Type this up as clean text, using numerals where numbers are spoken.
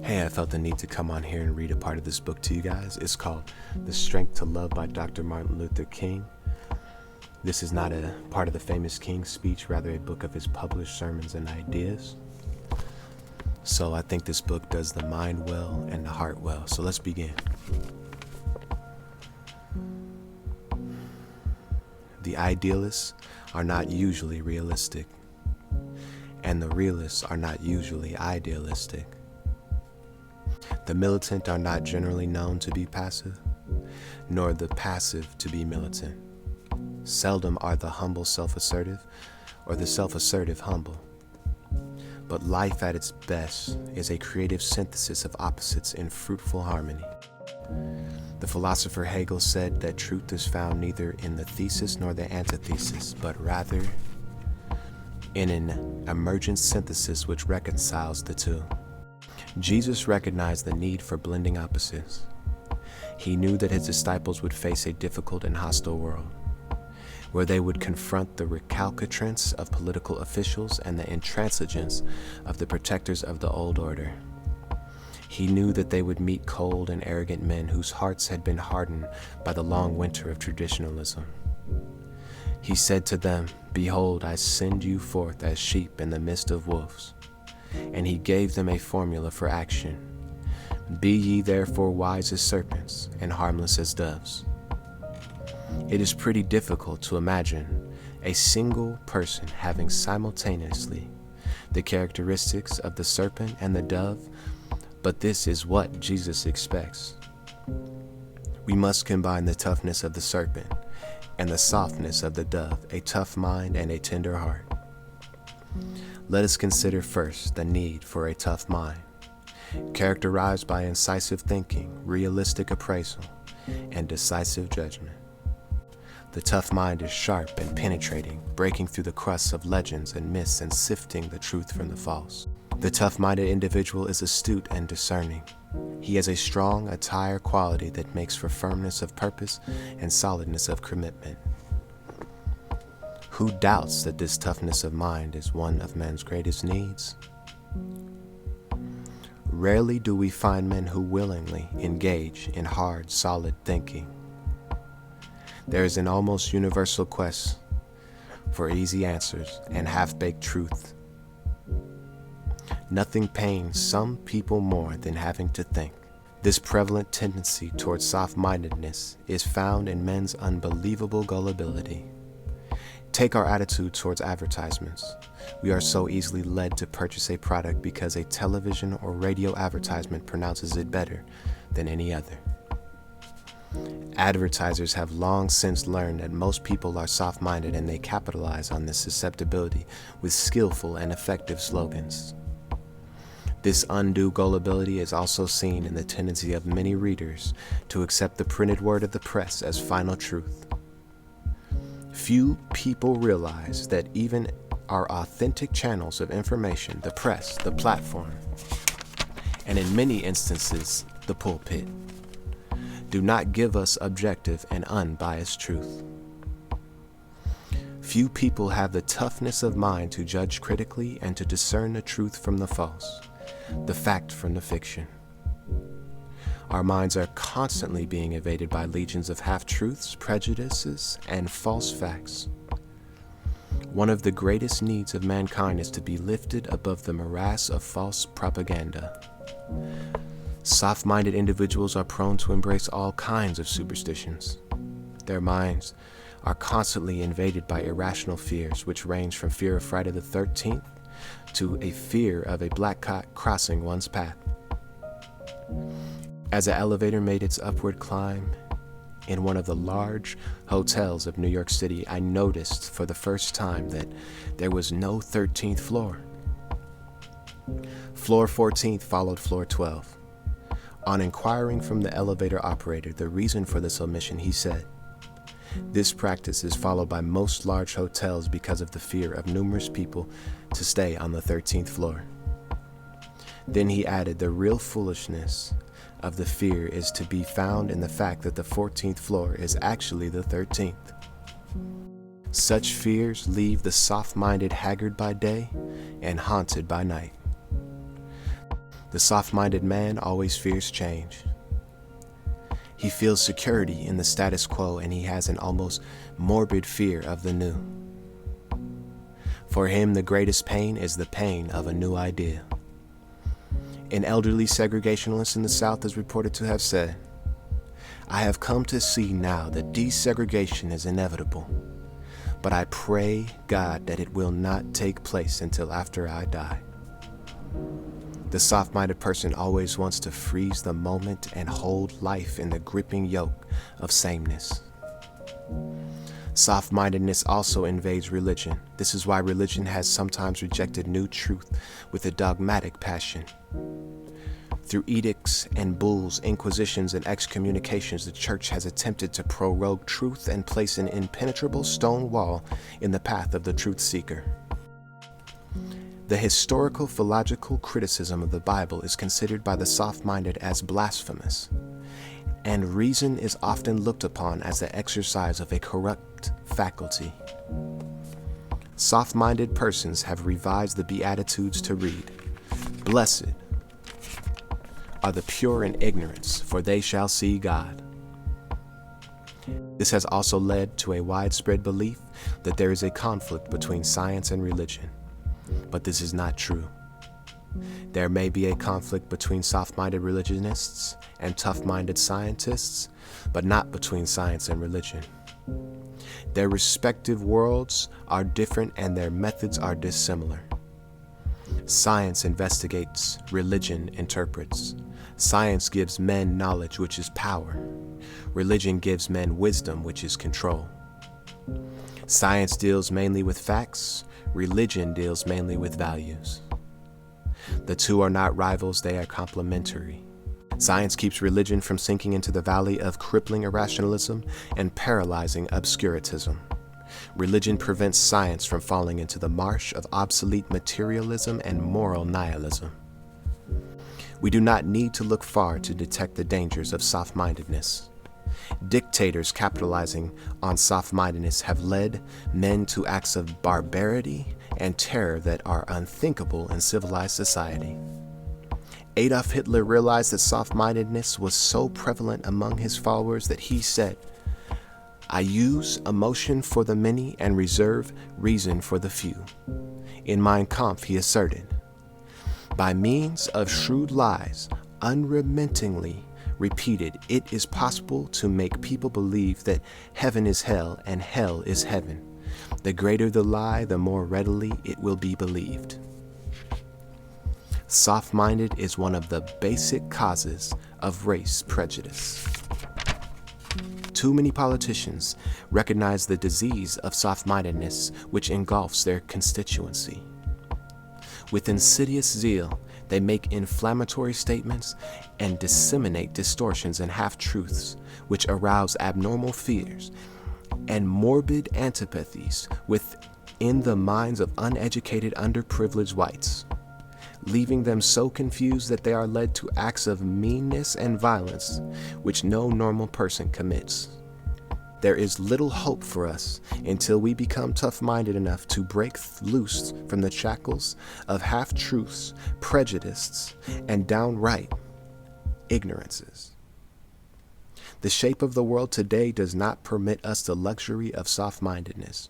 Hey, I felt the need to come on here and read a part of this book to you guys. It's called The Strength to Love by Dr. Martin Luther King. This is not a part of the famous King's speech, rather a book of his published sermons and ideas. So I think this book does the mind well and the heart well. So let's begin. The idealists are not usually realistic, and the realists are not usually idealistic. The militant are not generally known to be passive, nor the passive to be militant. Seldom are the humble self-assertive, or the self-assertive humble. But life at its best is a creative synthesis of opposites in fruitful harmony. The philosopher Hegel said that truth is found neither in the thesis nor the antithesis, but rather in an emergent synthesis which reconciles the two. Jesus recognized the need for blending opposites. He knew that his disciples would face a difficult and hostile world, where they would confront the recalcitrance of political officials and the intransigence of the protectors of the old order. He knew that they would meet cold and arrogant men whose hearts had been hardened by the long winter of traditionalism. He said to them, "Behold, I send you forth as sheep in the midst of wolves." And he gave them a formula for action. "Be ye therefore wise as serpents and harmless as doves." It is pretty difficult to imagine a single person having simultaneously the characteristics of the serpent and the dove, but this is what Jesus expects. We must combine the toughness of the serpent and the softness of the dove, a tough mind and a tender heart. Let us consider first the need for a tough mind, characterized by incisive thinking, realistic appraisal, and decisive judgment. The tough mind is sharp and penetrating, breaking through the crusts of legends and myths and sifting the truth from the false. The tough-minded individual is astute and discerning. He has a strong attire quality that makes for firmness of purpose and solidness of commitment. Who doubts that this toughness of mind is one of man's greatest needs? Rarely do we find men who willingly engage in hard, solid thinking. There is an almost universal quest for easy answers and half-baked truth. Nothing pains some people more than having to think. This prevalent tendency towards soft-mindedness is found in men's unbelievable gullibility. Take our attitude towards advertisements. We are so easily led to purchase a product because a television or radio advertisement pronounces it better than any other. Advertisers have long since learned that most people are soft-minded, and they capitalize on this susceptibility with skillful and effective slogans. This undue gullibility is also seen in the tendency of many readers to accept the printed word of the press as final truth. Few people realize that even our authentic channels of information, the press, the platform, and in many instances, the pulpit, do not give us objective and unbiased truth. Few people have the toughness of mind to judge critically and to discern the truth from the false, the fact from the fiction. Our minds are constantly being invaded by legions of half-truths, prejudices, and false facts. One of the greatest needs of mankind is to be lifted above the morass of false propaganda. Soft-minded individuals are prone to embrace all kinds of superstitions. Their minds are constantly invaded by irrational fears, which range from fear of Friday the 13th to a fear of a black cat crossing one's path. As the elevator made its upward climb in one of the large hotels of New York City, I noticed for the first time that there was no 13th floor. Floor 14th followed floor 12. On inquiring from the elevator operator the reason for this omission, he said, "This practice is followed by most large hotels because of the fear of numerous people to stay on the 13th floor." Then he added, "The real foolishness of the fear is to be found in the fact that the 14th floor is actually the 13th. Such fears leave the soft-minded haggard by day and haunted by night." The soft-minded man always fears change. He feels security in the status quo, and he has an almost morbid fear of the new. For him, the greatest pain is the pain of a new idea. An elderly segregationalist in the South is reported to have said, "I have come to see now that desegregation is inevitable, but I pray God that it will not take place until after I die." The soft-minded person always wants to freeze the moment and hold life in the gripping yoke of sameness. Soft-mindedness also invades religion. This is why religion has sometimes rejected new truth with a dogmatic passion. Through edicts and bulls, inquisitions and excommunications, the church has attempted to prorogue truth and place an impenetrable stone wall in the path of the truth seeker. The historical philological criticism of the Bible is considered by the soft-minded as blasphemous, and reason is often looked upon as the exercise of a corrupt faculty. Soft-minded persons have revised the Beatitudes to read, "Blessed are the pure in ignorance, for they shall see God." This has also led to a widespread belief that there is a conflict between science and religion. But this is not true. There may be a conflict between soft-minded religionists and tough-minded scientists, but not between science and religion. Their respective worlds are different and their methods are dissimilar. Science investigates, religion interprets. Science gives men knowledge, which is power. Religion gives men wisdom, which is control. Science deals mainly with facts. Religion deals mainly with values. The two are not rivals, they are complementary. Science keeps religion from sinking into the valley of crippling irrationalism and paralyzing obscurantism. Religion prevents science from falling into the marsh of obsolete materialism and moral nihilism. We do not need to look far to detect the dangers of soft-mindedness. Dictators capitalizing on soft-mindedness have led men to acts of barbarity and terror that are unthinkable in civilized society. Adolf Hitler realized that soft-mindedness was so prevalent among his followers that he said, "I use emotion for the many and reserve reason for the few." In Mein Kampf, he asserted, "By means of shrewd lies, unremittingly repeated, it is possible to make people believe that heaven is hell and hell is heaven. The greater the lie, the more readily it will be believed." Soft-minded is one of the basic causes of race prejudice. Too many politicians recognize the disease of soft-mindedness which engulfs their constituency. With insidious zeal, they make inflammatory statements and disseminate distortions and half-truths which arouse abnormal fears and morbid antipathies within the minds of uneducated, underprivileged whites, leaving them so confused that they are led to acts of meanness and violence which no normal person commits. There is little hope for us until we become tough-minded enough to break loose from the shackles of half-truths, prejudices, and downright ignorances. The shape of the world today does not permit us the luxury of soft-mindedness.